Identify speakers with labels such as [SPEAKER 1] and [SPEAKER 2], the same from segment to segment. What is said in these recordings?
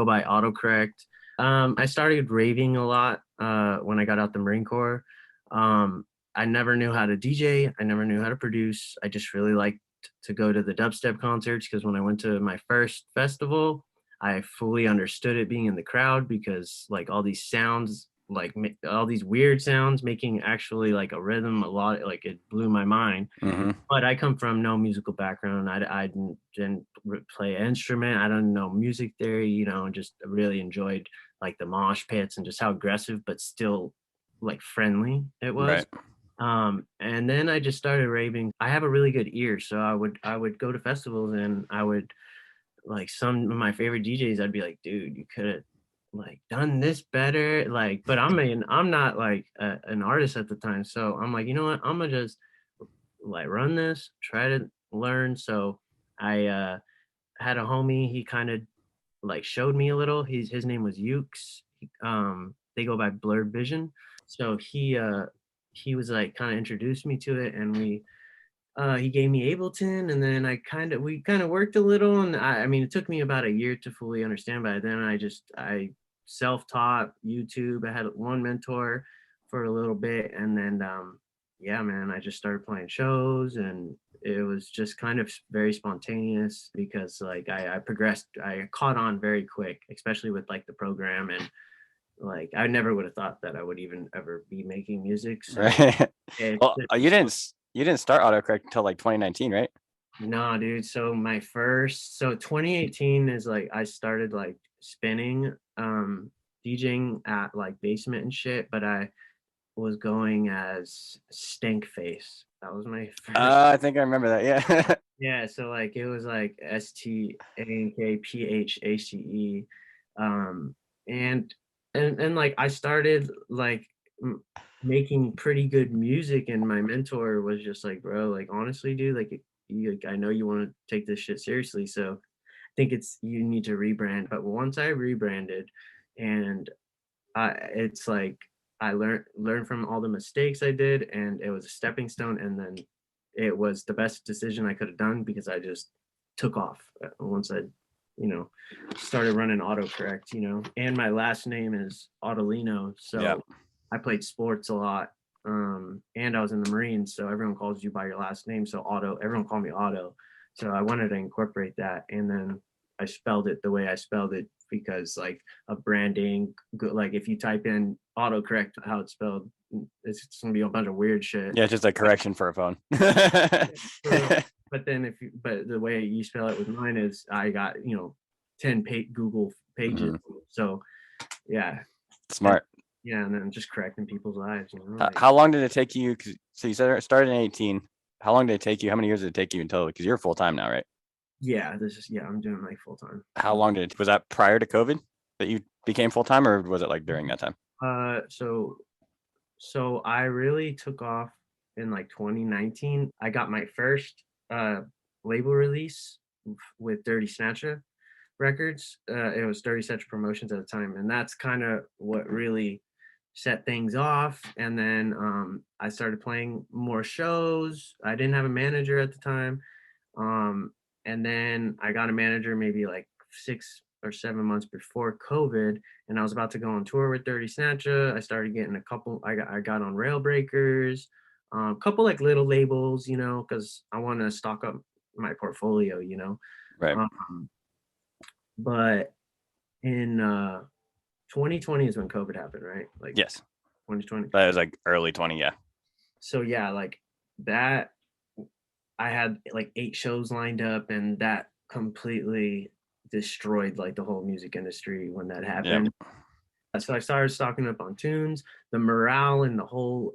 [SPEAKER 1] go by Autokorekt. I started raving a lot when I got out the Marine Corps. I never knew how to DJ. I never knew how to produce. I just really liked to go to the dubstep concerts because when I went to my first festival, I fully understood it being in the crowd because like all these sounds, like all these weird sounds making actually like a rhythm, a lot like it blew my mind.
[SPEAKER 2] Hmm.
[SPEAKER 1] But I come from no musical background. I didn't play an instrument. I don't know music theory, just really enjoyed like the mosh pits and just how aggressive but still like friendly it was.
[SPEAKER 2] Right.
[SPEAKER 1] And then I just started raving. I have a really good ear, so I would go to festivals and I would like some of my favorite DJs. I'd be like, dude, you could have like done this better. Like, but I'm not like an artist at the time, so I'm like, you know what? I'm gonna just like run this, try to learn. So I had a homie. He kind of like showed me a little. His name was Ukes. They go by Blurred Vision. So he was like kind of introduced me to it, and he gave me Ableton, and then we kind of worked a little, and I mean it took me about a year to fully understand. But then I self-taught YouTube. I had one mentor for a little bit, and then yeah, man, I just started playing shows, and it was just kind of very spontaneous because like I progressed, I caught on very quick, especially with like the program and like I never would have thought that I would even ever be making music. So
[SPEAKER 2] Right.
[SPEAKER 1] it's
[SPEAKER 2] Well, you didn't start autocorrect until like 2019, right?
[SPEAKER 1] no, dude. So 2018 is like I started like spinning, DJing at like basement and shit, but I was going as Stank Face. That was my first.
[SPEAKER 2] I think I remember that. Yeah.
[SPEAKER 1] Yeah, so like it was like STANKPHACE. Um and and like I started like making pretty good music, and my mentor was just like, bro, like honestly, dude, like, I know you want to take this shit seriously, so I think it's you need to rebrand. But once I rebranded and it's like I learned from all the mistakes I did, and it was a stepping stone. And then it was the best decision I could have done because I just took off once I, you know, started running autocorrect. And my last name is Autolino,
[SPEAKER 2] Yeah.
[SPEAKER 1] so I played sports a lot. And I was in the Marines, so everyone calls you by your last name. So everyone called me Auto. So I wanted to incorporate that, and then I spelled it the way I spelled it because like of branding. Like if you type in autocorrect how it's spelled, it's gonna be a bunch of weird shit.
[SPEAKER 2] Yeah, just a correction for a phone.
[SPEAKER 1] But then but the way you spell it with mine is I got 10 Google pages.
[SPEAKER 2] Mhm.
[SPEAKER 1] So yeah, and
[SPEAKER 2] Smart.
[SPEAKER 1] yeah, and then just correcting people's lives. Like
[SPEAKER 2] How long did it take you? So you said it started in 18. How long did it take you? How many years did it take you until? Because you're full time now, right?
[SPEAKER 1] yeah, I'm doing like full time.
[SPEAKER 2] How long was that prior to COVID that you became full time, or was it like during that time?
[SPEAKER 1] So I really took off in like 2019. I got my first label release with Dirty Snatcher Records. It was Dirty Snatcher Promotions at the time, and that's kind of what really set things off. And then I started playing more shows. I didn't have a manager at the time. Um, and then I got a manager maybe like 6 or 7 months before COVID, and I was about to go on tour with Dirty Snatcha. I started getting a couple. I got on Rail Breakers, a couple like little labels, because I want to stock up my portfolio.
[SPEAKER 2] Right.
[SPEAKER 1] Um, but in 2020 is when COVID happened, right? Like
[SPEAKER 2] Yes.
[SPEAKER 1] 2020.
[SPEAKER 2] That was like early 20. Yeah.
[SPEAKER 1] So yeah, like that I had like 8 shows lined up, and that completely destroyed like the whole music industry when that
[SPEAKER 2] Yeah.
[SPEAKER 1] happened. So I started stocking up on tunes. The morale in the whole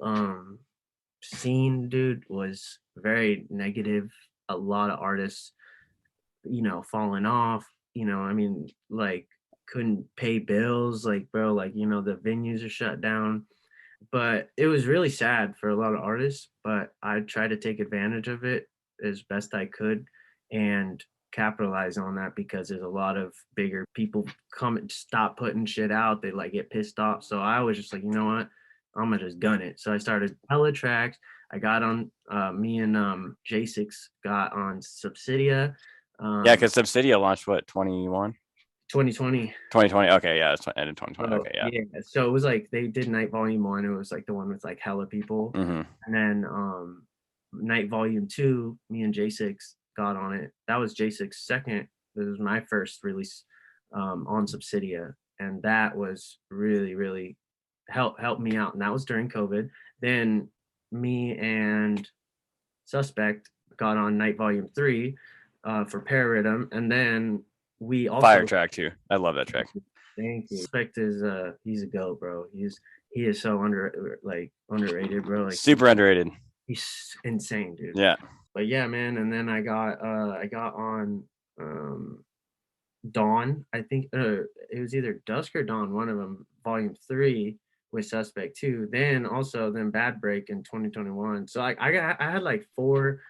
[SPEAKER 1] scene, dude, was very negative. A lot of artists, falling off. I mean, like couldn't pay bills. Like, bro, like the venues are shut down. But it was really sad for a lot of artists, but I tried to take advantage of it as best I could and capitalize on that because there's a lot of bigger people come and stop putting shit out. They like get pissed off. So I was just like, you know what? I'm gonna just gun it. So I started hella tracks. I got on me and J6 got on Subsidia.
[SPEAKER 2] Yeah,
[SPEAKER 1] Um
[SPEAKER 2] because Subsidia launched what, 21?
[SPEAKER 1] 2020.
[SPEAKER 2] 2020. Okay, yeah, it's end of 2020.
[SPEAKER 1] Oh
[SPEAKER 2] Okay, yeah.
[SPEAKER 1] yeah. So it was like they did Night Volume 1. It was like the one with like hella people.
[SPEAKER 2] Hmm.
[SPEAKER 1] And then Night Volume 2, me and J6 got on it. That was J6's second. It was my first release on Subsidia. And that was really, really helped me out. And that was during COVID. Then me and Suspect got on Night Volume 3 for Paradym. And then we
[SPEAKER 2] Fire
[SPEAKER 1] also
[SPEAKER 2] track too. I love that track.
[SPEAKER 1] thank you. Suspect is he's a goat, bro. He is so underrated, bro. Like
[SPEAKER 2] Super underrated.
[SPEAKER 1] he's insane, dude.
[SPEAKER 2] Yeah.
[SPEAKER 1] But yeah, man. And then I got on um Dawn. I think it was either Dusk or Dawn, one of them, Volume 3 with Suspect too. Then Bad Break in 2021. So I had like four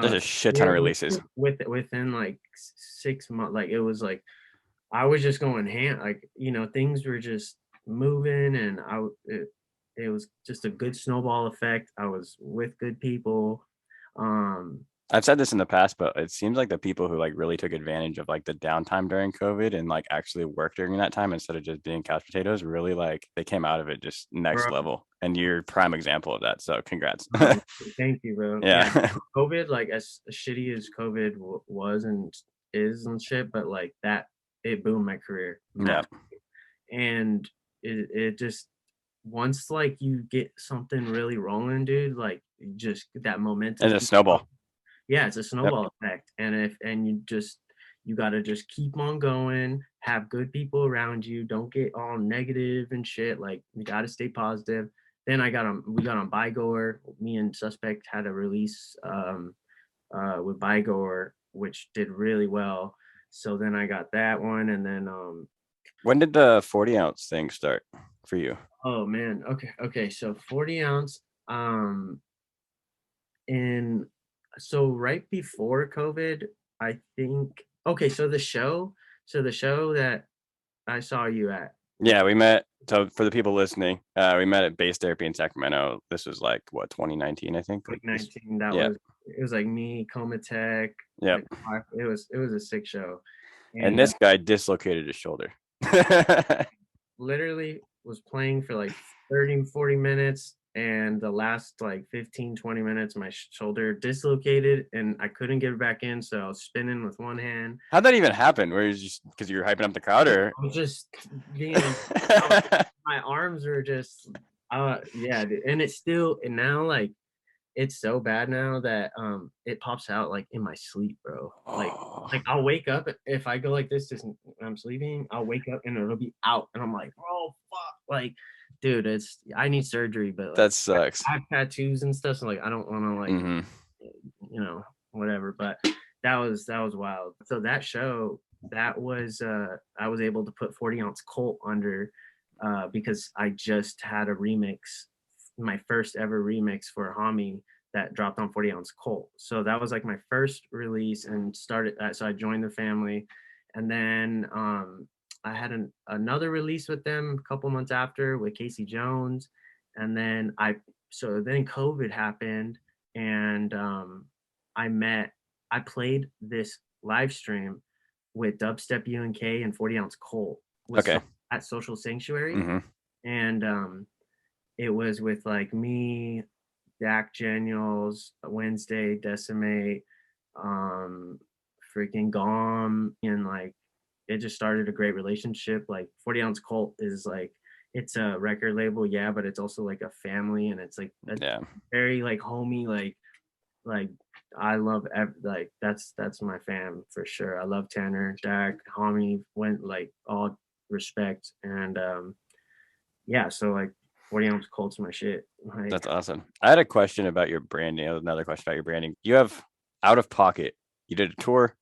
[SPEAKER 2] There's a shit ton of releases.
[SPEAKER 1] within like 6 months. Like it was like I was just going ham. Like things were just moving, and it was just a good snowball effect. I was with good people. Um,
[SPEAKER 2] I've said this in the past, but it seems like the people who like really took advantage of like the downtime during COVID and like actually worked during that time instead of just being couch potatoes, really like they came out of it just next
[SPEAKER 1] bro,
[SPEAKER 2] level. And you're prime example of that. So congrats.
[SPEAKER 1] um, thank you, bro. Yeah,
[SPEAKER 2] Yeah.
[SPEAKER 1] COVID, like as shitty as COVID was and is and shit, but like that, it boomed my career,
[SPEAKER 2] Yeah.
[SPEAKER 1] massive. And it just once like you get something really rolling, dude, like just that momentum
[SPEAKER 2] And a
[SPEAKER 1] keeps
[SPEAKER 2] snowball.
[SPEAKER 1] yeah, it's a
[SPEAKER 2] Yep.
[SPEAKER 1] snowball effect. And you gotta just keep on going, have good people around you, don't get all negative and shit. Like you gotta stay positive. Then we got on Bygor. Me and Suspect had a release with Bygor, which did really well. So then I got that one, and then
[SPEAKER 2] When did the 40-ounce thing start for you?
[SPEAKER 1] oh man, okay. So 40 ounce, in so right before COVID, I think. Okay, so the show that I saw you at,
[SPEAKER 2] Yeah, we met. So for the people listening, we met at Base Therapy in Sacramento. This was like what 2019, I think. Like this.
[SPEAKER 1] 2019.
[SPEAKER 2] Yeah.
[SPEAKER 1] It was like me, Coma Tech.
[SPEAKER 2] Yep.
[SPEAKER 1] Like it was a sick show,
[SPEAKER 2] And
[SPEAKER 1] and
[SPEAKER 2] this guy dislocated his shoulder.
[SPEAKER 1] literally was playing for like 30, 40 minutes, and the last like 15, 20 minutes my shoulder dislocated and I couldn't get it back in, so I was spinning with one hand.
[SPEAKER 2] How'd that even happen? Where you just because you were hyping up the crowd, or?
[SPEAKER 1] I was just being my arms were just yeah, dude. And it's still, and now like it's so bad now that it pops out like in my sleep, bro.
[SPEAKER 2] Oh,
[SPEAKER 1] Like I'll wake up if I go like this just when I'm sleeping, I'll wake up and it'll be out and I'm like, bro, fuck. Like, dude, it's I need surgery, but like
[SPEAKER 2] that sucks.
[SPEAKER 1] I have tattoos and stuff, so like I don't want to like
[SPEAKER 2] Hmm.
[SPEAKER 1] whatever. But that was wild. So that show, that was I was able to put 40 ounce Colt under because I just had a remix, my first ever remix for Hami that dropped on 40 ounce Colt. So that was like my first release and started that. So I joined the family. And then I had another release with them a couple months after with Casey Jones. And then then COVID happened, and I played this live stream with Dubstep UNK and 40 ounce Colt with
[SPEAKER 2] Okay.
[SPEAKER 1] at Social Sanctuary.
[SPEAKER 2] Hmm.
[SPEAKER 1] And it was with like me, Dak Daniels, Wednesday, Decimate, um, freaking Gom, and like it just started a great relationship. Like 40 ounce Cult is like it's a record label, yeah, but it's also like a family, and it's like a
[SPEAKER 2] Yeah,
[SPEAKER 1] very like homey, like I love like that's my fam for sure. I love Tanner, Dak, Homie, went like all respect, and yeah, so like 40 ounce Colt's my shit. Like,
[SPEAKER 2] that's awesome. I had a question about your branding. Another question about your branding. You have Out of Pocket. You did a tour.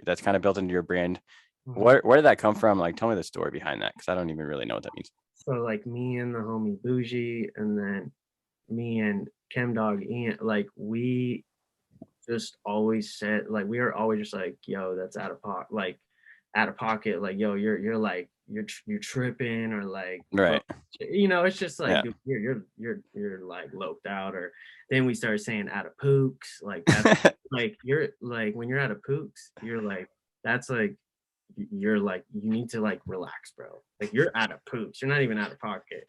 [SPEAKER 2] That's kind of built into your brand.
[SPEAKER 1] mhm.
[SPEAKER 2] Where did that come from? Like, tell me the story behind that, because I don't even really know what that means.
[SPEAKER 1] So like me and the homie Bougie, and then me and Chem Dog Ian, like we just always said, like we were always just like, yo, that's out of pocket, like yo, you're like you're tripping, or like bro,
[SPEAKER 2] Right.
[SPEAKER 1] it's just like
[SPEAKER 2] Yeah.
[SPEAKER 1] dude, you're like loped out. Or then we started saying out of pooks, like that's like you're like when you're out of pooks, you're like that's like you're like, you need to like relax, bro. Like you're out of poops. You're not even out of pocket.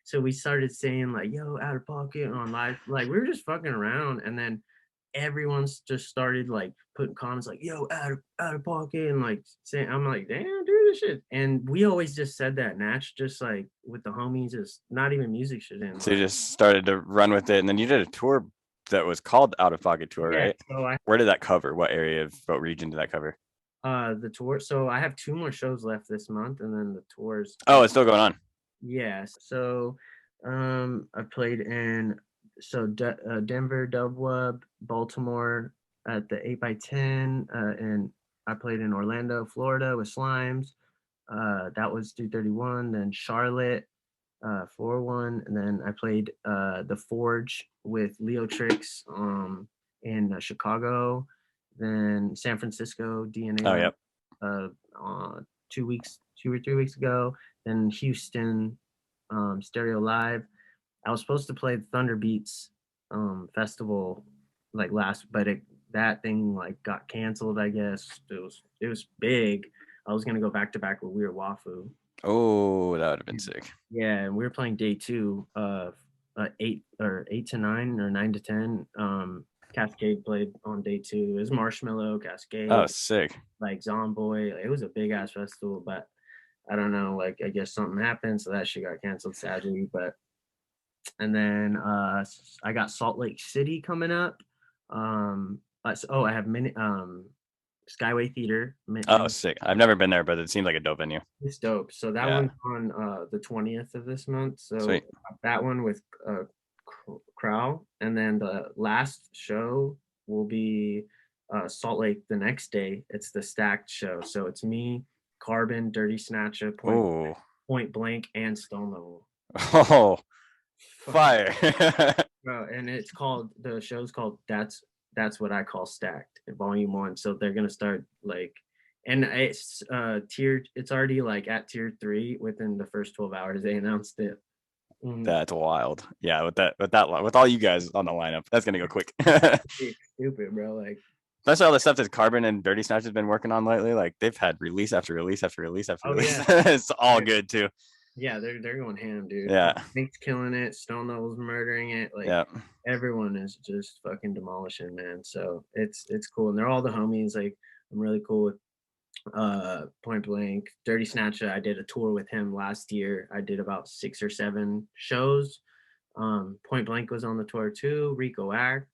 [SPEAKER 1] So we started saying like, yo, out of pocket on live. Like we were just fucking around. And then everyone's just started like putting comments like, yo, out of pocket. And like saying, I'm like, damn, dude, this shit. And we always just said that Natch, just like with the homies, just not even music shit in,
[SPEAKER 2] So you
[SPEAKER 1] but
[SPEAKER 2] just started to run with it, and then you did a tour that was called Out of Pocket Tour,
[SPEAKER 1] yeah.
[SPEAKER 2] right?
[SPEAKER 1] So I
[SPEAKER 2] Where did that cover? What area of what region did that cover?
[SPEAKER 1] the tour. So I have two more shows left this month, and then the tours.
[SPEAKER 2] Oh, it's still going on.
[SPEAKER 1] Yes. So, I played in Denver, Dubwub, Baltimore at the 8x10, and I played in Orlando, Florida with Slimes. That was 231. Then Charlotte, 4-1, and then I played the Forge with Leo Tricks in Chicago, then San Francisco, DNA
[SPEAKER 2] Oh,
[SPEAKER 1] Live
[SPEAKER 2] yep.
[SPEAKER 1] uh, 2 or 3 weeks ago, then Houston, Stereo Live. I was supposed to play the Thunder Beats festival like last, but that thing like got canceled. I guess it was big. I was gonna go back to back with Weird Wafu.
[SPEAKER 2] Oh, that would have been sick.
[SPEAKER 1] Yeah, and we were playing day two of 8 to 9 or 9 to 10. Cascade played on day two. It was Marshmallow,
[SPEAKER 2] Oh,
[SPEAKER 1] Cascade,
[SPEAKER 2] sick.
[SPEAKER 1] like Zomboy. Like, it was a big ass festival, but I don't know. Like I guess something happened, so that shit got canceled sadly. But and then I got Salt Lake City coming up. I have Skyway Theater.
[SPEAKER 2] Oh, sick. I've never been there, but it seems like a dope venue.
[SPEAKER 1] It's dope. So that
[SPEAKER 2] Yeah,
[SPEAKER 1] one's on the 20th of this month. So
[SPEAKER 2] sweet.
[SPEAKER 1] that one with Crow, and then the last show will be Salt Lake the next day. It's the stacked show. So it's me, Carbon, Dirty Snatcher,
[SPEAKER 2] Oh,
[SPEAKER 1] Point Blank, and Stone Level.
[SPEAKER 2] oh, fire.
[SPEAKER 1] Bro, and the show's called That's What I Call Stacked, Volume 1. So they're gonna start like, and it's tiered. It's already like at tier 3 within the first 12 hours. They announced it. Mm,
[SPEAKER 2] That's wild. Yeah, with all you guys on the lineup, that's gonna go quick.
[SPEAKER 1] it's stupid, bro. Like,
[SPEAKER 2] Especially all the stuff that Carbon and Dirty Snatch has been working on lately. Like they've had release after release after release after
[SPEAKER 1] oh
[SPEAKER 2] release.
[SPEAKER 1] yeah,
[SPEAKER 2] It's all
[SPEAKER 1] they're,
[SPEAKER 2] good too.
[SPEAKER 1] yeah, they're going ham, dude.
[SPEAKER 2] Yeah,
[SPEAKER 1] Pink's killing it. Stone Level's murdering it. Like
[SPEAKER 2] yeah.
[SPEAKER 1] everyone is just fucking demolishing, man. So it's cool, and they're all the homies. Like I'm really cool with Point Blank, Dirty Snatcher. I did a tour with him last year. I did about 6 or 7 shows. Point Blank was on the tour too. Rico Act,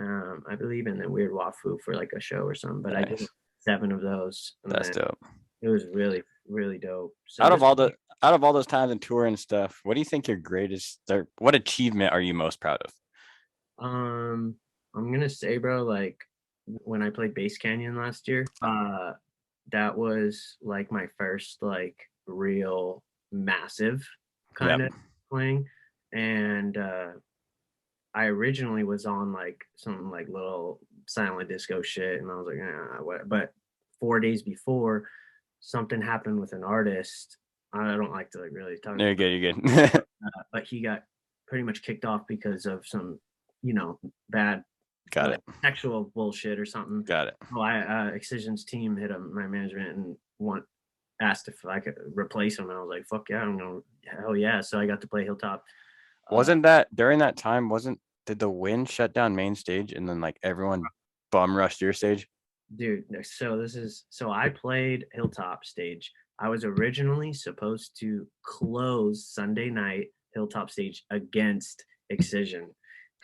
[SPEAKER 1] I believe, and then Weird Wafu for like a show or something. But I did
[SPEAKER 2] Nice.
[SPEAKER 1] 7 of those, and
[SPEAKER 2] That's
[SPEAKER 1] then
[SPEAKER 2] dope.
[SPEAKER 1] it was really really dope. So
[SPEAKER 2] Out of
[SPEAKER 1] this,
[SPEAKER 2] all the out of all those times in tour and stuff, what do you think your greatest or what achievement are you most proud of?
[SPEAKER 1] um, I'm gonna say, bro, like when I played Bass Canyon last year, that was like my first like real massive kind
[SPEAKER 2] Yep.
[SPEAKER 1] of playing, and I originally was on like some like little silent disco shit, and I was like, what? But 4 days before, something happened with an artist. I don't like to like really talk
[SPEAKER 2] You're
[SPEAKER 1] about,
[SPEAKER 2] good, you're good.
[SPEAKER 1] but he got pretty much kicked off because of some, bad
[SPEAKER 2] Got
[SPEAKER 1] like
[SPEAKER 2] it.
[SPEAKER 1] sexual bullshit or something.
[SPEAKER 2] Got it.
[SPEAKER 1] Well, Excision's team hit up my management and asked if I could replace him, and I was like, "Fuck yeah, I'm gonna hell yeah!" So I got to play Hilltop. Uh,
[SPEAKER 2] Wasn't that during that time, wasn't did the wind shut down main stage and then like everyone bum rushed your stage?
[SPEAKER 1] dude, so I played Hilltop stage. I was originally supposed to close Sunday night Hilltop stage against Excision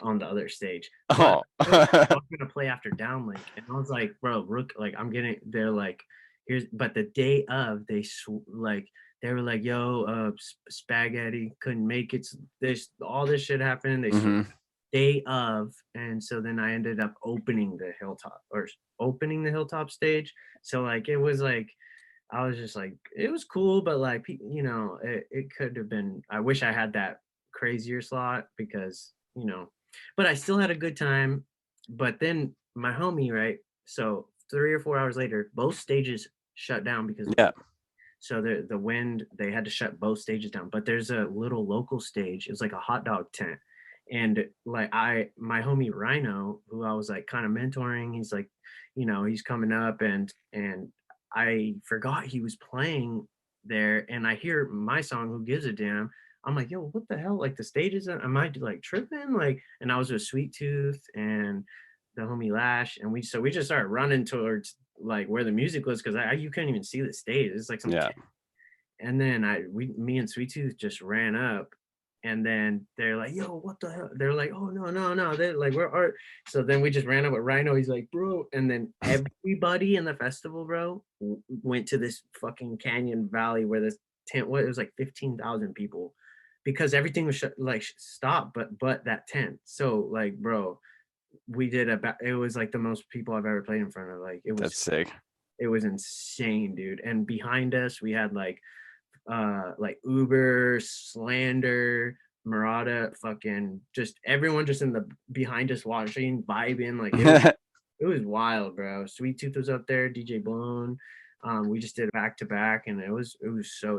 [SPEAKER 1] on the other stage, but
[SPEAKER 2] Oh.
[SPEAKER 1] I was gonna play after Downlink, and I was like, bro, Rook, like I'm getting, they're like, here's, but the day of, they were like, yo, Spaghetti couldn't make it. This all this shit happened. They
[SPEAKER 2] Hmm.
[SPEAKER 1] day of, and so then I ended up opening the Hilltop stage. So like it was like I was just like it was cool, but like it could have been. I wish I had that crazier slot because but I still had a good time. But then my homie, right? So 3 or 4 hours later, both stages shut down because of the
[SPEAKER 2] Yeah.
[SPEAKER 1] wind. So the wind, they had to shut both stages down. But there's a little local stage. It's like a hot dog tent. And like my homie Rhino, who I was like kind of mentoring, he's like, he's coming up and I forgot he was playing there, and I hear my song, "Who Gives a Damn." I'm like, "Yo, what the hell? Like, the stage isn't am I, like, tripping?" Like and I was with Sweet Tooth and the homie Lash, and we just started running towards, like, where the music was 'cause you couldn't even see the stage. It's like some
[SPEAKER 2] Yeah,
[SPEAKER 1] and then me and Sweet Tooth just ran up, and then they're like, "Yo, what the hell?" They're like, "Oh no, no, no!" They're like, "Where are?" So then we just ran up with Rhino. He's like, "Bro," and then everybody in the festival, bro, went to this fucking canyon valley where this tent was. It was like 15,000 people, because everything was stopped, but that tent. So like, bro, we did about. It was like the most people I've ever played in front of. Like
[SPEAKER 2] that's sick.
[SPEAKER 1] it was insane, dude. And behind us, we had like Uber, Slander, Murata, fucking just everyone just in the behind us watching, vibing. Like it was wild, bro. Sweet Tooth was up there, DJ Blown. We just did back to back, and it was so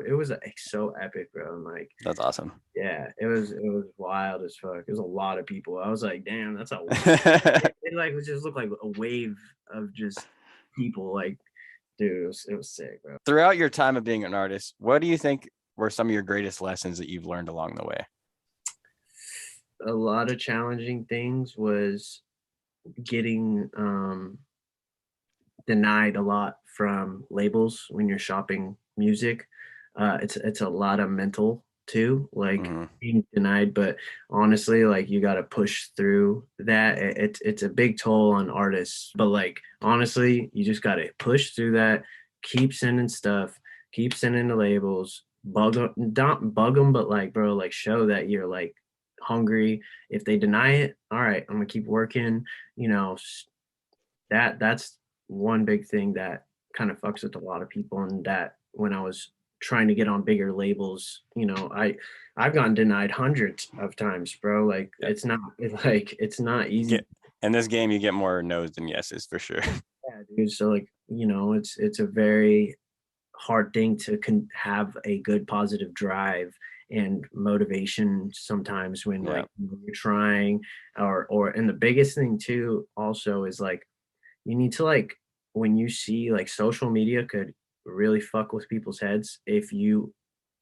[SPEAKER 1] epic, bro. And like,
[SPEAKER 2] That's awesome.
[SPEAKER 1] yeah, it was wild as fuck. It was a lot of people. I was like, damn, that's a it like it just looked like a wave of just people. Like, dude, it was sick, bro.
[SPEAKER 2] Throughout your time of being an artist, what do you think were some of your greatest lessons that you've learned along the way?
[SPEAKER 1] A lot of challenging things was getting denied a lot from labels when you're shopping music. It's a lot of mental too, like
[SPEAKER 2] Mhm.
[SPEAKER 1] being denied. But honestly, like you got to push through that. It's a big toll on artists. But like honestly, you just got to push through that. Keep sending stuff. Keep sending the labels. Bug 'em, don't bug them, but like bro, like show that you're like hungry. If they deny it, all right, I'm gonna keep working. You know, that's one big thing that kind of fucks with a lot of people, and that when I was trying to get on bigger labels, I've gotten denied hundreds of times, bro. Like
[SPEAKER 2] Yep.
[SPEAKER 1] it's not easy.
[SPEAKER 2] Get in this game, you get more no's than yeses for sure.
[SPEAKER 1] Yeah, dude. So like, it's a very hard thing to have a good positive drive and motivation sometimes when
[SPEAKER 2] Yeah,
[SPEAKER 1] like you're trying or and the biggest thing too also is like you need to like when you see like social media could really fuck with people's heads if you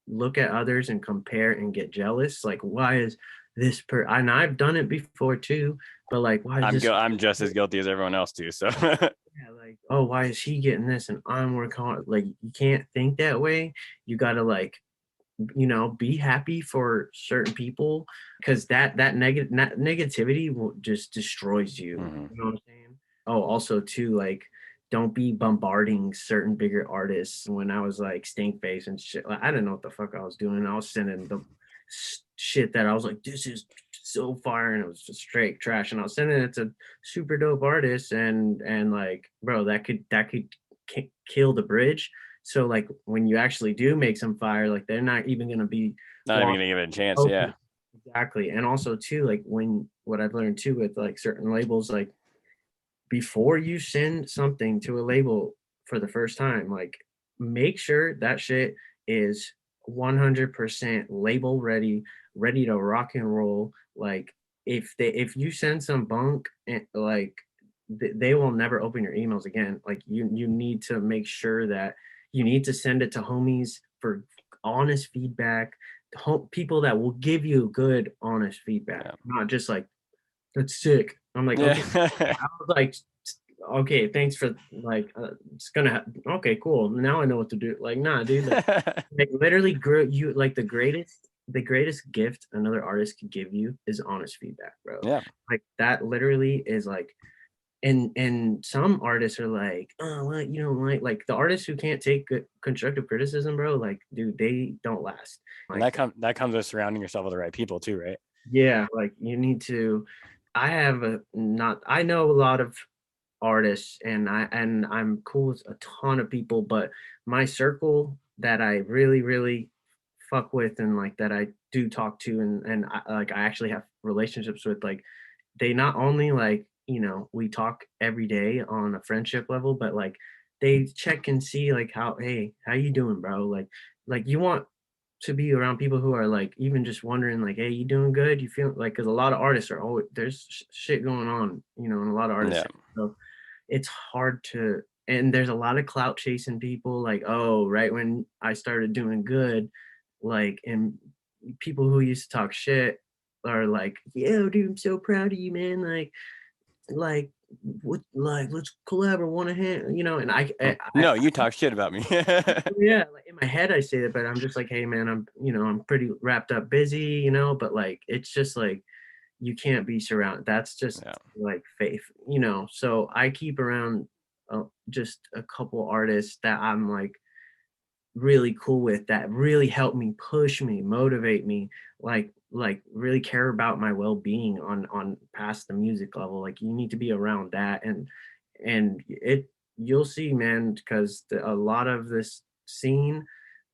[SPEAKER 1] look at others and compare and get jealous. Like, why is this and I've done it before too, but like, why is this?
[SPEAKER 2] I'm just as guilty as everyone else too. So
[SPEAKER 1] Yeah, like, oh, why is he getting this and I'm working hard? Like, you can't think that way. You gotta like, be happy for certain people because that negativity will just destroys you.
[SPEAKER 2] mhm.
[SPEAKER 1] You know what I'm saying? Oh, also too, like, don't be bombarding certain bigger artists. When I was like stink face and shit, like, I didn't know what the fuck I was doing. I was sending the shit that I was like, this is so fire, and it was just straight trash. And I was sending it to super dope artists, and like, bro, that could kill the bridge. So like when you actually do make some fire, like they're not even gonna be
[SPEAKER 2] Not even
[SPEAKER 1] walk
[SPEAKER 2] gonna give it a chance.
[SPEAKER 1] open.
[SPEAKER 2] Yeah,
[SPEAKER 1] Exactly. And also too, like what I've learned too with like certain labels, like before you send something to a label for the first time, like make sure that shit is 100% label ready, ready to rock and roll. Like if you send some bunk and like they will never open your emails again. Like you need to make sure that you need to send it to homies for honest feedback, people that will give you good honest feedback,
[SPEAKER 2] yeah,
[SPEAKER 1] not just like that's sick. I'm like, okay.
[SPEAKER 2] yeah.
[SPEAKER 1] I was like, okay, thanks for like, it's gonna. Okay, cool. Now I know what to do. Like, nah, dude. Like literally, you like the greatest gift another artist could give you is honest feedback, bro.
[SPEAKER 2] Yeah,
[SPEAKER 1] Like that literally is like, and some artists are like, oh, well, you don't like the artists who can't take good constructive criticism, bro. Like, dude, they don't last.
[SPEAKER 2] and
[SPEAKER 1] Like,
[SPEAKER 2] that comes with surrounding yourself with the right people too, right?
[SPEAKER 1] yeah, like you need to. I have a not. I know a lot of artists and I'm cool with a ton of people, but my circle that I really, really fuck with and like that I do talk to and I actually have relationships with, like they not only like, we talk every day on a friendship level, but like they check and see like hey, how you doing, bro? Like you want to be around people who are like even just wondering like, hey, you doing good? You feel like because a lot of artists are always there's shit going on, and a lot of artists
[SPEAKER 2] Yeah,
[SPEAKER 1] so it's hard to and there's a lot of clout chasing people, like, oh, right when I started doing good, like, and people who used to talk shit are like, "Yo, dude, I'm so proud of you, man, like, what, like, let's collab or wanna hand," and
[SPEAKER 2] No, you talk shit about me.
[SPEAKER 1] yeah, like, in my head, I say that, but I'm just like, "Hey, man, I'm pretty wrapped up busy," but, like, it's just like, you can't be surrounded. That's just,
[SPEAKER 2] Yeah,
[SPEAKER 1] like, faith, so I keep around, just a couple artists that I'm, like, really cool with, that really help me, push me, motivate me, really care about my well-being on past the music level. Like, you need to be around that, and you'll see, man, because a lot of this scene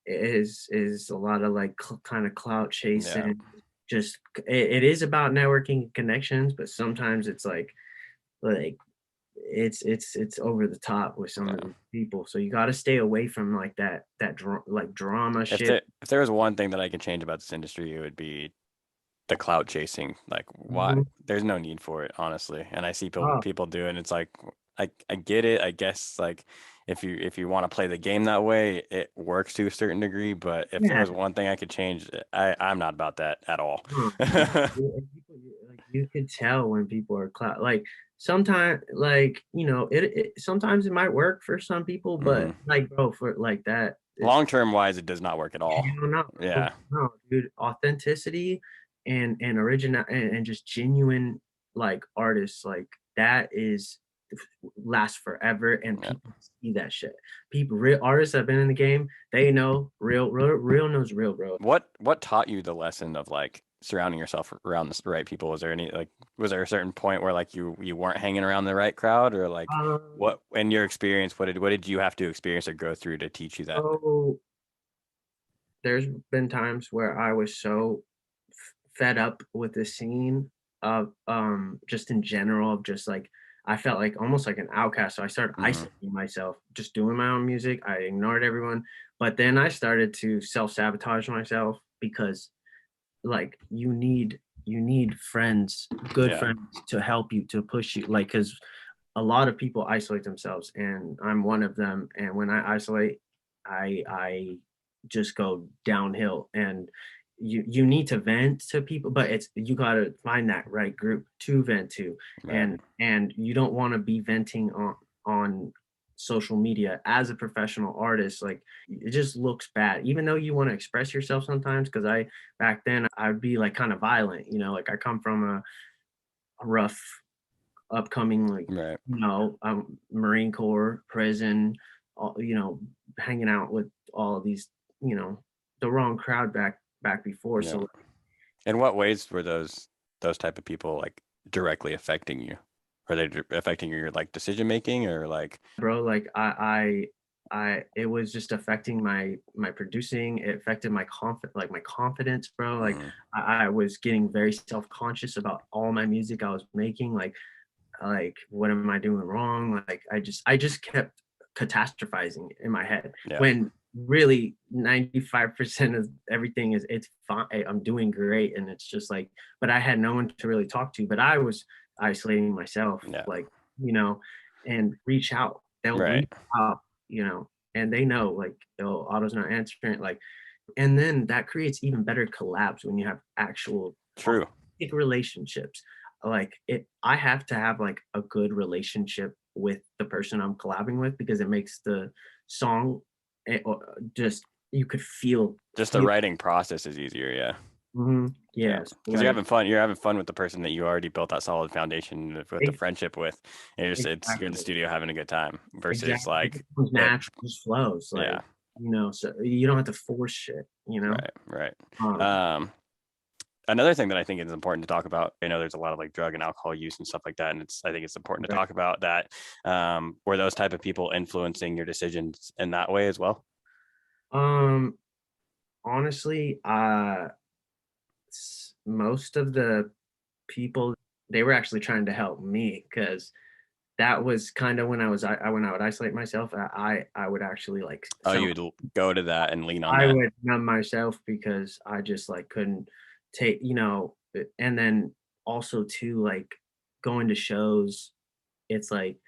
[SPEAKER 1] is a lot of, like, kind of clout
[SPEAKER 2] yeah,
[SPEAKER 1] chasing. Just it is about networking and connections, but sometimes it's like it's over the top with some of
[SPEAKER 2] yeah.
[SPEAKER 1] these people. So you got to stay away from, like, like, drama shit.
[SPEAKER 2] If there was one thing that I could change about this industry, it would be the clout chasing. Like, why?
[SPEAKER 1] Mhm.
[SPEAKER 2] There's no need for it, honestly. And I see
[SPEAKER 1] Oh,
[SPEAKER 2] people do it, and it's like, I get it. I guess like if you want to play the game that way, it works to a certain degree. But if there
[SPEAKER 1] yeah.
[SPEAKER 2] was one thing I could change, I'm not about that at all.
[SPEAKER 1] And people, like, you could tell when people are like, sometimes, like, sometimes it might work for some people, but,
[SPEAKER 2] Hmm.
[SPEAKER 1] like, bro, for like that, it's
[SPEAKER 2] Long term wise, it does not work at all.
[SPEAKER 1] hell no, bro.
[SPEAKER 2] Yeah,
[SPEAKER 1] No, dude. Authenticity and original and just genuine, like, artists, like, that is lasts forever, and
[SPEAKER 2] yeah.
[SPEAKER 1] people see that shit. People, real artists that have been in the game, they know real knows real, bro.
[SPEAKER 2] What taught you the lesson of like surrounding yourself around the right people? Was there any like was there a certain point where like you weren't hanging around the right crowd, or like
[SPEAKER 1] Um,
[SPEAKER 2] what in your experience what did you have to experience or go through to teach you that?
[SPEAKER 1] so there's been times where I was so fed up with the scene of, just in general, of just, like, I felt like almost like an outcast, so I started
[SPEAKER 2] Hmm.
[SPEAKER 1] isolating myself, just doing my own music. I ignored everyone, but then I started to self-sabotage myself because, like, you need friends, good
[SPEAKER 2] Yeah,
[SPEAKER 1] friends, to help you, to push you, like, because a lot of people isolate themselves, and I'm one of them, and when I isolate, I just go downhill, and you need to vent to people, but you gotta find that right group to vent to,
[SPEAKER 2] right.
[SPEAKER 1] and you don't wanna be venting on social media as a professional artist. Like, it just looks bad, even though you wanna express yourself sometimes. Because back then, I'd be, like, kinda violent, like, I come from a rough upcoming, like,
[SPEAKER 2] Right.
[SPEAKER 1] Marine Corps, prison, all, hanging out with all of these, you know, the wrong crowd back before.
[SPEAKER 2] Yeah.
[SPEAKER 1] So,
[SPEAKER 2] In what ways were those type of people like directly affecting you? Are they affecting your like decision making or like
[SPEAKER 1] bro, like, it was just affecting my producing. It affected my confidence, bro. Like,
[SPEAKER 2] mhm,
[SPEAKER 1] I was getting very self conscious about all my music I was making. Like, what am I doing wrong? Like, I just kept catastrophizing in my head,
[SPEAKER 2] yeah,
[SPEAKER 1] when really 95% of everything is, it's fine. I'm doing great, and it's just like, but I had no one to really talk to, but I was isolating myself,
[SPEAKER 2] yeah,
[SPEAKER 1] like, you know and reach out. They'll
[SPEAKER 2] right.
[SPEAKER 1] reach out, and they know, like, oh, Otto's not answering, like, and then that creates even better collabs when you have actual
[SPEAKER 2] True.
[SPEAKER 1] authentic relationships. Like, I have to have, like, a good relationship with the person I'm collabing with, because it makes the song, just, you could
[SPEAKER 2] Just the
[SPEAKER 1] feel
[SPEAKER 2] writing process is easier, yeah. Yeah,
[SPEAKER 1] yes,
[SPEAKER 2] because you're
[SPEAKER 1] like,
[SPEAKER 2] having fun. You're having fun with the person that you already built that solid foundation with the
[SPEAKER 1] ex-
[SPEAKER 2] friendship with. And it's you're in the
[SPEAKER 1] exactly,
[SPEAKER 2] studio having a good time versus
[SPEAKER 1] exactly. It
[SPEAKER 2] like
[SPEAKER 1] just comes
[SPEAKER 2] it.
[SPEAKER 1] natural, it just flows, like,
[SPEAKER 2] Yeah,
[SPEAKER 1] so you don't have to force shit.
[SPEAKER 2] right, right.
[SPEAKER 1] Um,
[SPEAKER 2] Um, Another thing that I think is important to talk about. I know there's a lot of like drug and alcohol use and stuff like that, and I think it's important to
[SPEAKER 1] right.
[SPEAKER 2] talk about that. Were those type of people influencing your decisions in that way as well?
[SPEAKER 1] Um, Honestly, most of the people, they were actually trying to help me, because that was kind of when when I would isolate myself. I would actually, like,
[SPEAKER 2] Oh, you would go to that and lean on
[SPEAKER 1] I
[SPEAKER 2] that.
[SPEAKER 1] would numb myself, because I just, like, couldn't take, and then also too, like, going to shows, it's like,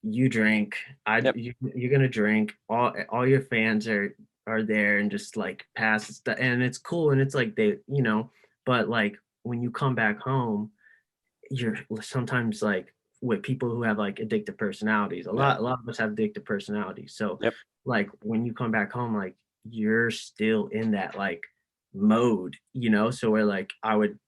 [SPEAKER 1] you drink.
[SPEAKER 2] Yep.
[SPEAKER 1] You're gonna drink. All your fans are there and just like pass stuff, and it's cool. And it's like they, but like when you come back home, you're sometimes like with people who have like addictive personalities.
[SPEAKER 2] Yeah.
[SPEAKER 1] A lot of us have addictive personalities. So
[SPEAKER 2] Yep.
[SPEAKER 1] like when you come back home, like you're still in that like mode, So where like I would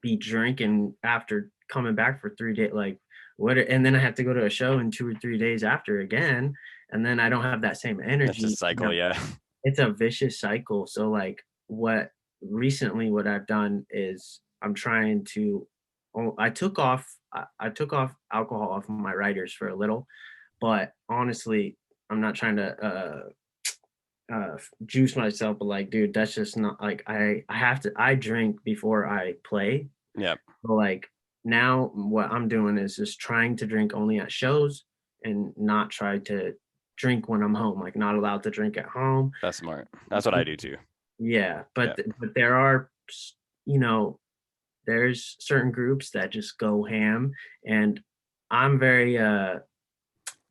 [SPEAKER 1] be drinking after coming back for 3 days, like and then I have to go to a show in 2 or 3 days after again, and then I don't have that same
[SPEAKER 2] It's a
[SPEAKER 1] energy.
[SPEAKER 2] cycle. Yeah.
[SPEAKER 1] It's a vicious cycle. So like what I've done is I'm trying to I took off alcohol off of my writers for a little, but honestly, I'm not trying to juice myself, but like dude, that's just not like I drink before I play.
[SPEAKER 2] Yep.
[SPEAKER 1] So like now what I'm doing is just trying to drink only at shows and not try to drink when I'm home, like not allowed to drink at home.
[SPEAKER 2] That's smart. That's what I do too.
[SPEAKER 1] Yeah,
[SPEAKER 2] Yeah.
[SPEAKER 1] but there are, you know, there's certain groups that just go ham, and I'm very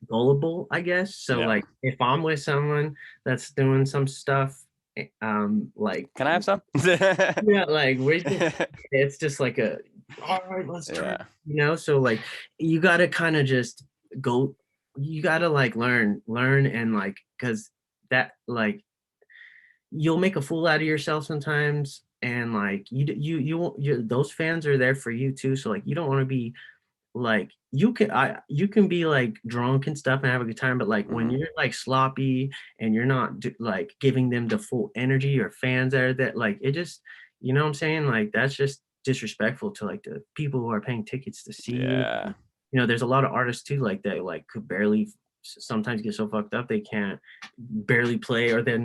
[SPEAKER 1] gullible, I guess. So
[SPEAKER 2] Yeah.
[SPEAKER 1] like if I'm with someone that's doing some stuff, like
[SPEAKER 2] Can I have some?
[SPEAKER 1] yeah, like it's just like a all right, let's turn,
[SPEAKER 2] Yeah.
[SPEAKER 1] so like you gotta kind of just go, you gotta like learn and like because that like you'll make a fool out of yourself sometimes, and like you won't those fans are there for you too, so like you don't want to be like you can be like drunk and stuff and have a good time, but like when
[SPEAKER 2] Hmm.
[SPEAKER 1] you're like sloppy and you're not like giving them the full energy, or fans that are that like it just, what I'm saying, like that's just disrespectful to like the people who are paying tickets to see you.
[SPEAKER 2] Yeah.
[SPEAKER 1] There's a lot of artists too like that like could barely sometimes get so fucked up they can't barely play, or they're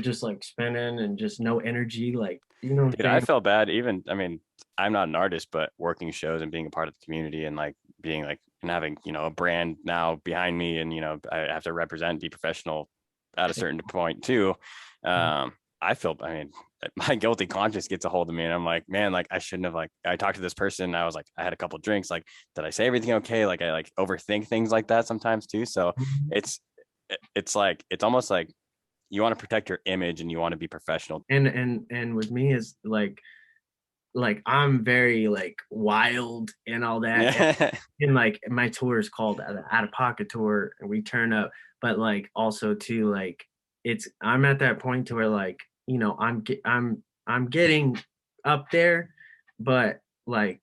[SPEAKER 1] just like spinning and just no energy, like what I'm
[SPEAKER 2] Dude, I
[SPEAKER 1] saying.
[SPEAKER 2] felt bad even, I mean, I'm not an artist, but working shows and being a part of the community and like being like and having, a brand now behind me and I have to represent, be professional at a certain point too. I feel, I mean, my guilty conscience gets a hold of me and I'm like, man, like I shouldn't have, like I talked to this person, I was like, I had a couple drinks, like, did I say everything okay? Like I like overthink things like that sometimes too. So it's it's like it's almost like you want to protect your image and you want to be professional.
[SPEAKER 1] And with me is like I'm very like wild and all that,
[SPEAKER 2] Yeah.
[SPEAKER 1] and like my tour is called the out of pocket tour, and we turn up, but like also too like I'm at that point to where like I'm getting up there, but like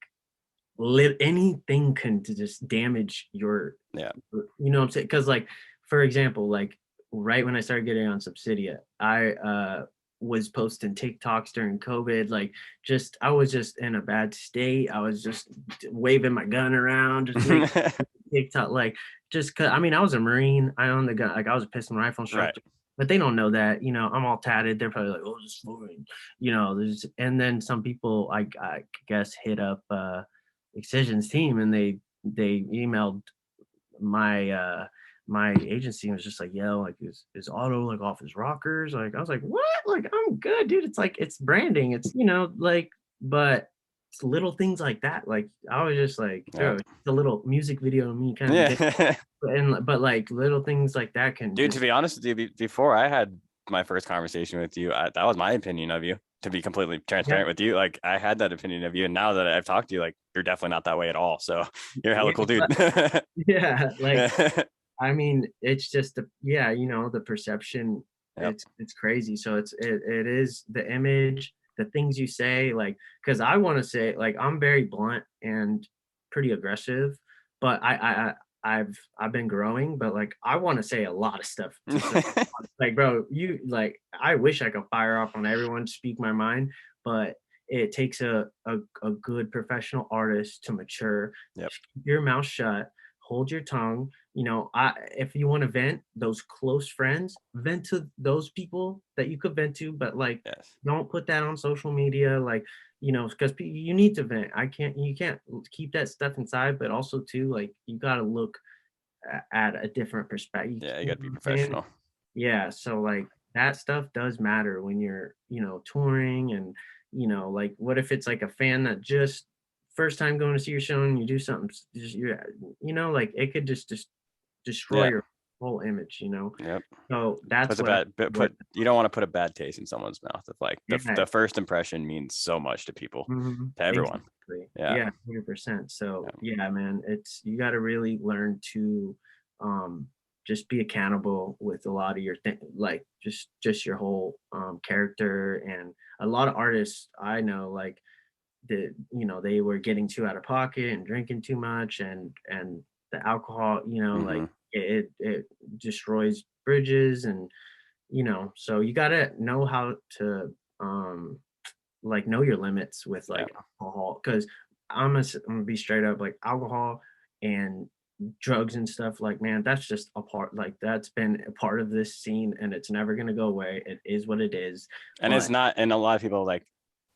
[SPEAKER 1] anything can to just damage your,
[SPEAKER 2] Yeah.
[SPEAKER 1] what I'm saying, because like for example, like right when I started getting on Subsidia, I was posting TikToks during COVID, like just I was just in a bad state. I was just waving my gun around, just making TikTok, like just cause I mean I was a Marine, I owned the gun, like I was a pistol and rifle
[SPEAKER 2] Right.
[SPEAKER 1] instructor, but they don't know that, I'm all tatted. They're probably like, oh, this foreign, there's, and then some people I guess hit up Excision's team, and they emailed my my agency and was just like, yo, like is Otto like off his rockers? Like I was like, what? Like I'm good, dude. It's like it's branding. It's like, but it's little things like that. Like I was just like,
[SPEAKER 2] Yeah.
[SPEAKER 1] yo, it's a little music video of me kind of did,
[SPEAKER 2] Yeah.
[SPEAKER 1] but like little things like that can
[SPEAKER 2] Dude, to
[SPEAKER 1] just
[SPEAKER 2] be honest with you, before I had my first conversation with you, that was my opinion of you. To be completely
[SPEAKER 1] yeah,
[SPEAKER 2] transparent with you, like I had that opinion of you, and now that I've talked to you, like you're definitely not that way at all. So you're a hella
[SPEAKER 1] yeah,
[SPEAKER 2] cool dude.
[SPEAKER 1] yeah. Like
[SPEAKER 2] Yeah.
[SPEAKER 1] I mean, it's just yeah, the perception,
[SPEAKER 2] Yep.
[SPEAKER 1] it's crazy. So it is the image, the things you say, like because I want to say like I'm very blunt and pretty aggressive, but I've been growing, but like I want to say a lot of stuff to like bro, you like I wish I could fire off on everyone, speak my mind, but it takes a good professional artist to mature.
[SPEAKER 2] Yep.
[SPEAKER 1] Just keep your mouth shut, hold your tongue. If you want to vent, those close friends, vent to those people that you could vent to, but like
[SPEAKER 2] Yes.
[SPEAKER 1] don't put that on social media, like because you need to vent. You can't keep that stuff inside, but also too like you got to look at a different perspective.
[SPEAKER 2] Yeah, you
[SPEAKER 1] You know
[SPEAKER 2] got to be
[SPEAKER 1] what I'm saying?
[SPEAKER 2] professional.
[SPEAKER 1] Yeah, so like that stuff does matter when you're, touring, and like what if it's like a fan that just first time going to see your show and you do something just you're like it could just destroy
[SPEAKER 2] Yeah.
[SPEAKER 1] your whole image, you know?
[SPEAKER 2] Yep.
[SPEAKER 1] So that's
[SPEAKER 2] Puts a
[SPEAKER 1] what I
[SPEAKER 2] bad but
[SPEAKER 1] work.
[SPEAKER 2] put you don't want to put a bad taste in someone's mouth. Of like
[SPEAKER 1] Yeah.
[SPEAKER 2] the first impression means so much to people, to everyone.
[SPEAKER 1] Exactly.
[SPEAKER 2] Yeah.
[SPEAKER 1] Yeah, 100%. So,
[SPEAKER 2] Yeah.
[SPEAKER 1] yeah, man, it's you gotta really learn to, um, just be accountable with a lot of your like, just your whole, character, and a lot of artists I know, like, they were getting too out of pocket and drinking too much, and the alcohol, like,
[SPEAKER 2] Mm-hmm.
[SPEAKER 1] it destroys bridges, and, so you gotta know how to, like, know your limits with,
[SPEAKER 2] Yeah.
[SPEAKER 1] like, alcohol, because I'm gonna be straight up, like, alcohol and drugs and stuff, like, man, that's just a part, like, that's been a part of this scene, and it's never gonna go away. It is what it is,
[SPEAKER 2] And it's
[SPEAKER 1] but
[SPEAKER 2] not, and a lot of people like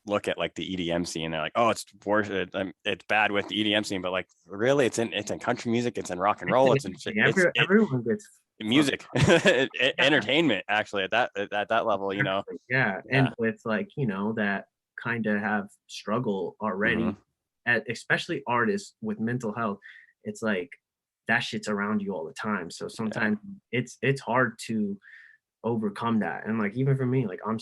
[SPEAKER 2] look at like the EDM scene. They're like, oh, it's worse. It's bad with the EDM scene, but like really, it's in country music, it's in rock and
[SPEAKER 1] it's
[SPEAKER 2] roll,
[SPEAKER 1] an
[SPEAKER 2] it's in
[SPEAKER 1] industry.
[SPEAKER 2] it
[SPEAKER 1] Everyone gets fucked
[SPEAKER 2] music,
[SPEAKER 1] up. Yeah,
[SPEAKER 2] entertainment. Actually, at that level,
[SPEAKER 1] exactly, yeah,
[SPEAKER 2] yeah.
[SPEAKER 1] and with, like, that kinda have struggle
[SPEAKER 2] Hmm.
[SPEAKER 1] already, especially artists with mental health, it's like, that shit's around you all the time, so
[SPEAKER 2] Yeah.
[SPEAKER 1] sometimes it's hard to overcome that. And, like, even for me, like, I'm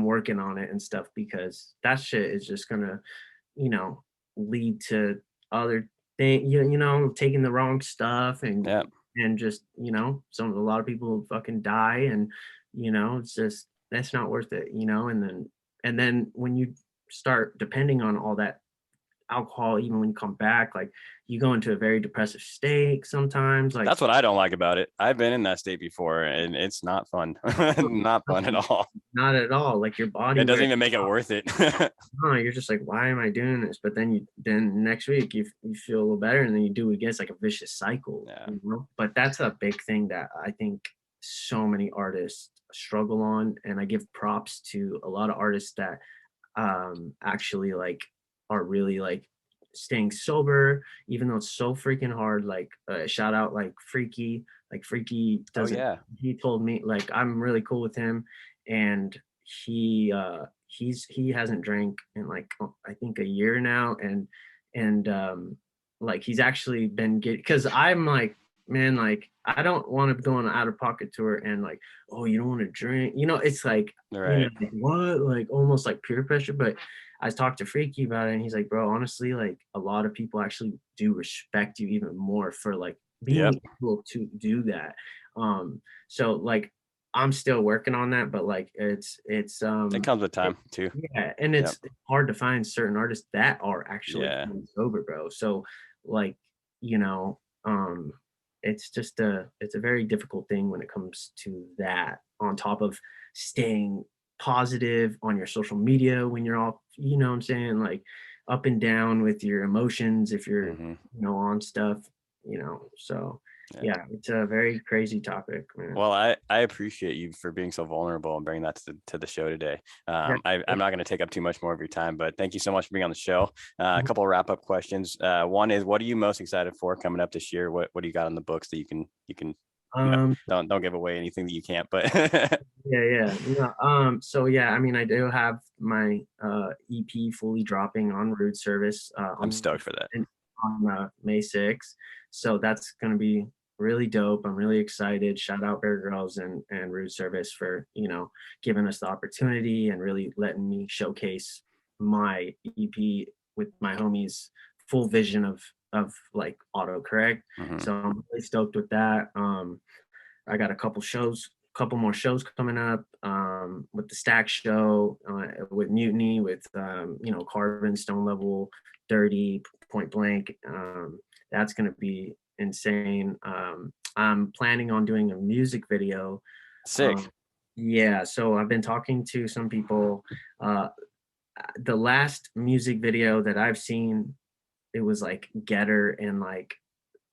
[SPEAKER 1] working on it and stuff, because that shit is just gonna, you know, lead to other taking the wrong stuff,
[SPEAKER 2] Yeah.
[SPEAKER 1] and just, a lot of people fucking die, and, it's just that's not worth it, and then when you start depending on all that alcohol, even when you come back, like, you go into a very depressive state sometimes, like,
[SPEAKER 2] That's what I don't like about it. I've been in that state before, and it's not fun. Not fun at all.
[SPEAKER 1] not at all, like, your body
[SPEAKER 2] It doesn't
[SPEAKER 1] wears
[SPEAKER 2] even make it worth it.
[SPEAKER 1] you're just like, "Why am I doing this?" But then next week, you feel a little better, and then you do it again. It's like a vicious cycle,
[SPEAKER 2] Yeah.
[SPEAKER 1] you know? But that's a big thing that I think so many artists struggle on, and I give props to a lot of artists that, actually, like, are really, like, staying sober, even though it's so freaking hard. Like, shout out, like, Freaky
[SPEAKER 2] Oh
[SPEAKER 1] doesn't
[SPEAKER 2] yeah.
[SPEAKER 1] he told me, like, I'm really cool with him, and he hasn't drank in, like, I think a year now, and like, he's actually been getting, because I'm like, man, like, I don't want to go on an out of pocket tour, and, like, oh, you don't want to drink, it's like,
[SPEAKER 2] Right.
[SPEAKER 1] like, what, like, almost like peer pressure. But I talked to Freaky about it, and he's like, bro, honestly, like, a lot of people actually do respect you even more for, like,
[SPEAKER 2] Yep.
[SPEAKER 1] being able to do that. So, like, I'm still working on that, but, like,
[SPEAKER 2] It comes with time too.
[SPEAKER 1] yeah, and
[SPEAKER 2] Yep.
[SPEAKER 1] it's hard to find certain artists that are actually
[SPEAKER 2] Yeah.
[SPEAKER 1] fully sober, bro. So, like, you know, um, it's a very difficult thing when it comes to that. On top of staying positive on your social media when you're all, what I'm saying, like, up and down with your emotions if you're,
[SPEAKER 2] Hmm.
[SPEAKER 1] on stuff, So,
[SPEAKER 2] Yeah.
[SPEAKER 1] yeah, it's a very crazy topic, man.
[SPEAKER 2] Well, I appreciate you for being so vulnerable and bringing that to the show today.
[SPEAKER 1] Yeah.
[SPEAKER 2] I'm not going to take up too much more of your time, but thank you so much for being on the show. A couple of wrap up questions. One is, what are you most excited for coming up this year? What do you got on the books that you can
[SPEAKER 1] Um,
[SPEAKER 2] don't give away anything that you can't, but
[SPEAKER 1] Yeah, yeah. No, so yeah, I mean, I do have my EP fully dropping on Root Service
[SPEAKER 2] I'm stoked for that.
[SPEAKER 1] on May 6th. So that's gonna be really dope. I'm really excited. Shout out Bear Girls and Root Service for, giving us the opportunity and really letting me showcase my EP with my homies' full vision of like Autocorrect.
[SPEAKER 2] Hmm.
[SPEAKER 1] So I'm really stoked with that. I got couple more shows coming up, with the Stack Show, with Mutiny, with, Carbon, Stone Level, Dirty, Point Blank. That's gonna be insane. I'm planning on doing a music video.
[SPEAKER 2] Sick.
[SPEAKER 1] Um, yeah, so I've been talking to some people. Uh, the last music video that I've seen, it was like Getter and, like,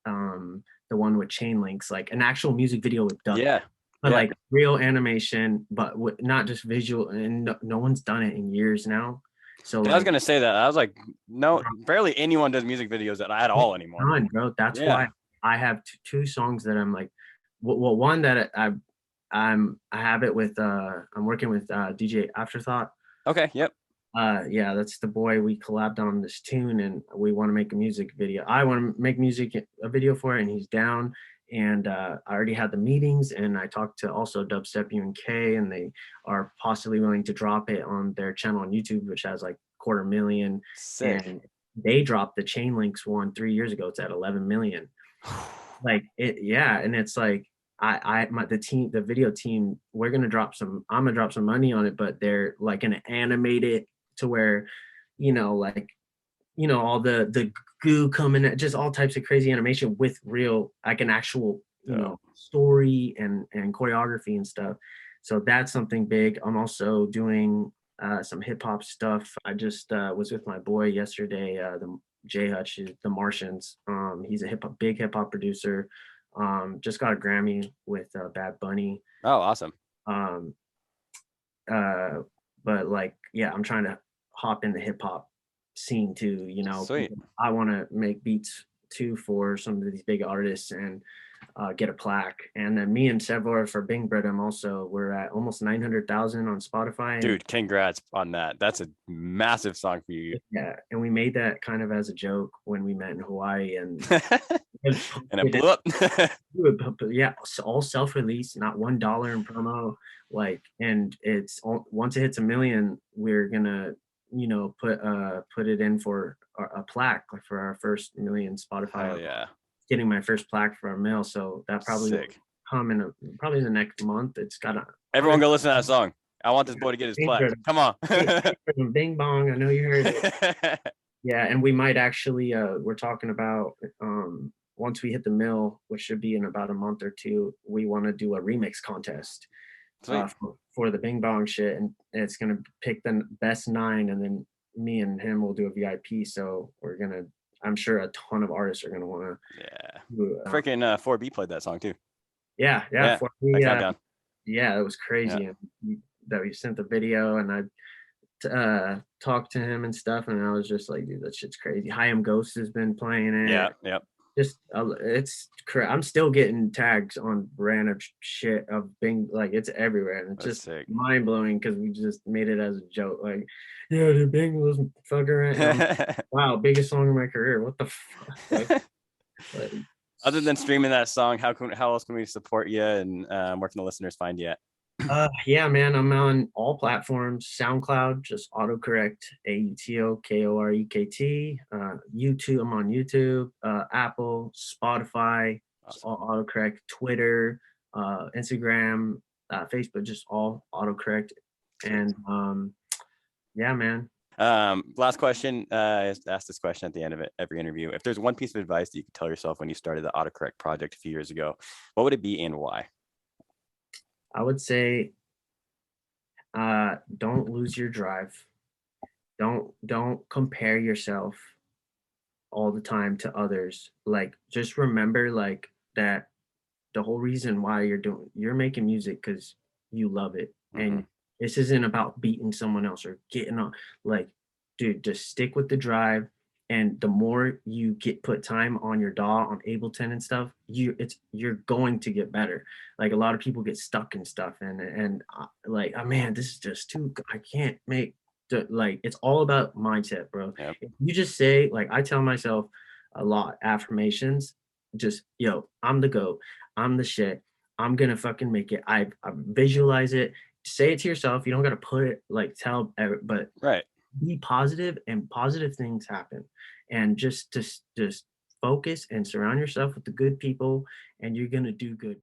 [SPEAKER 1] the one with chain links, like an actual music video with duck,
[SPEAKER 2] Yeah.
[SPEAKER 1] but
[SPEAKER 2] Yeah.
[SPEAKER 1] like real animation, but not just visual. And no one's done it in years now. So,
[SPEAKER 2] Yeah, I was
[SPEAKER 1] like,
[SPEAKER 2] gonna say that. I was like, no, barely anyone does music videos at all anymore.
[SPEAKER 1] done, bro. That's
[SPEAKER 2] Yeah.
[SPEAKER 1] why I have two songs that I'm like, well, one that I have it with, I'm working with DJ Afterthought.
[SPEAKER 2] Okay. Yep.
[SPEAKER 1] Yeah, that's the boy. We collabed on this tune, and we want to make a music video. I want to make a video for it, and he's down. And I already had the meetings, and I talked to also Dubstep UNK, and they are possibly willing to drop it on their channel on YouTube, which has like 250,000.
[SPEAKER 2] Sick.
[SPEAKER 1] And they dropped the Chain Links one 3 years ago. It's at 11 million. Like it, yeah. And it's like the video team, I'm gonna drop some money on it, but they're like gonna animate it to where, like, all the goo coming at, just all types of crazy animation with real, like an actual,
[SPEAKER 2] Dope.
[SPEAKER 1] story and choreography and stuff. So that's something big. I'm also doing some hip hop stuff. I just was with my boy yesterday, the J Hutch, the Martians. He's a big hip hop producer. Just got a Grammy with Bad Bunny.
[SPEAKER 2] Oh, awesome.
[SPEAKER 1] Um, uh, but like, yeah, I'm trying to hop in the hip hop scene too.
[SPEAKER 2] Sweet.
[SPEAKER 1] I want to make beats too for some of these big artists and get a plaque. And then me and Sevor for Bing Bredem also, we're at almost 900,000 on Spotify.
[SPEAKER 2] Dude, congrats on that. That's a massive song for you.
[SPEAKER 1] Yeah, and we made that kind of as a joke when we met in Hawaii, and
[SPEAKER 2] And it blew up.
[SPEAKER 1] yeah, all self-release, not $1 in promo. Like, and once it hits 1 million, we're gonna, put it in for a plaque, like for our first million Spotify.
[SPEAKER 2] Hell yeah.
[SPEAKER 1] Getting my first plaque for our mail, so that probably will
[SPEAKER 2] Sick.
[SPEAKER 1] come in probably the next month. It's gotta.
[SPEAKER 2] Everyone go listen to that song. I want this boy to get his plaque. Come on.
[SPEAKER 1] Bing bong. I know you heard it. Yeah, and we might actually, we're talking about, once we hit the mill, which should be in about a month or two, we want to do a remix contest for the Bing Bong shit, and it's gonna pick the best 9, and then me and him will do a VIP. So I'm sure a ton of artists are gonna want to.
[SPEAKER 2] Yeah. Freaking 4B played that song too.
[SPEAKER 1] Yeah.
[SPEAKER 2] That countdown.
[SPEAKER 1] Yeah, it was crazy,
[SPEAKER 2] Yeah.
[SPEAKER 1] and that we sent the video, and I talked to him and stuff, and I was just like, dude, that shit's crazy. Hi Am Ghost has been playing it.
[SPEAKER 2] Yeah.
[SPEAKER 1] Just it's correct. I'm still getting tags on random shit of Bing, like it's everywhere, and it's
[SPEAKER 2] That's
[SPEAKER 1] just
[SPEAKER 2] sick.
[SPEAKER 1] mind blowing because we just made it as a joke. Like, yeah, the Bing was fucking around. Wow, biggest song in my career. What the fuck? Like,
[SPEAKER 2] Other than streaming that song, how else can we support you, and where can the listeners find you at?
[SPEAKER 1] Yeah, man, I'm on all platforms. SoundCloud, just Autokorekt, AUTOKOREKT. YouTube, I'm on YouTube. Apple, Spotify,
[SPEAKER 2] Awesome.
[SPEAKER 1] all Autokorekt. Twitter, Instagram, Facebook, just all Autokorekt. And yeah, man.
[SPEAKER 2] Last question. I ask this question at the end of every interview. If there's one piece of advice that you could tell yourself when you started the Autokorekt project a few years ago, what would it be and why?
[SPEAKER 1] I would say, don't lose your drive. Don't compare yourself all the time to others. Like, just remember, like, that the whole reason why you're making music because you love it.
[SPEAKER 2] Mm-hmm.
[SPEAKER 1] And this isn't about beating someone else or getting on. Like, dude, just stick with the drive. And the more you put time on your DAW, on Ableton and stuff, you're going to get better. Like, a lot of people get stuck in stuff, and like, oh man, this is just too. I can't make like, it's all about mindset, bro.
[SPEAKER 2] Yep.
[SPEAKER 1] If you just say, like, I tell myself a lot, affirmations, just, yo, I'm the GOAT, I'm the shit, I'm gonna fucking make it. I visualize it, say it to yourself. You don't gotta put it, like, but
[SPEAKER 2] Right.
[SPEAKER 1] be positive, and positive things happen. And just focus and surround yourself with the good people, and you're gonna do good.